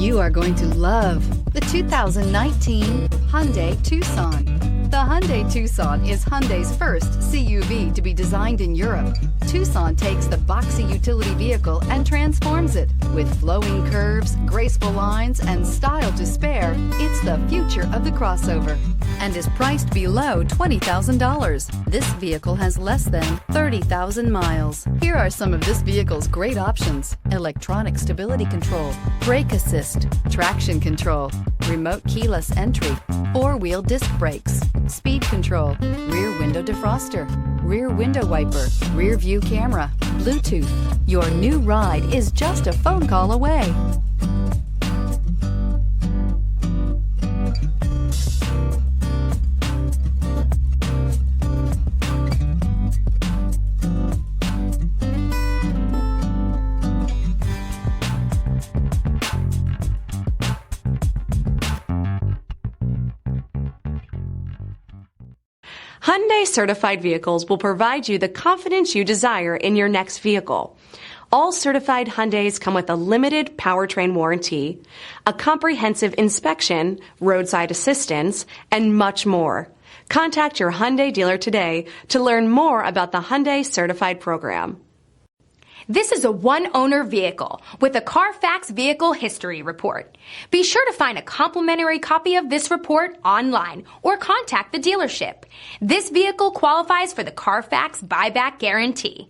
You are going to love the 2019 Hyundai Tucson. The Hyundai Tucson is Hyundai's first CUV to be designed in Europe. Tucson takes the boxy utility vehicle and transforms it. With flowing curves, graceful lines, and style to spare, it's the future of the crossover and is priced below $20,000. This vehicle has less than 30,000 miles. Here are some of this vehicle's great options: electronic stability control, brake assist, traction control, remote keyless entry, four-wheel disc brakes, speed control, rear window defroster, rear window wiper, rear view camera, Bluetooth. Your new ride is just a phone call away. Hyundai certified vehicles will provide you the confidence you desire in your next vehicle. All certified Hyundais come with a limited powertrain warranty, a comprehensive inspection, roadside assistance, and much more. Contact your Hyundai dealer today to learn more about the Hyundai certified program. This is a one-owner vehicle with a CARFAX Vehicle History Report. Be sure to find a complimentary copy of this report online or contact the dealership. This vehicle qualifies for the CARFAX Buyback Guarantee.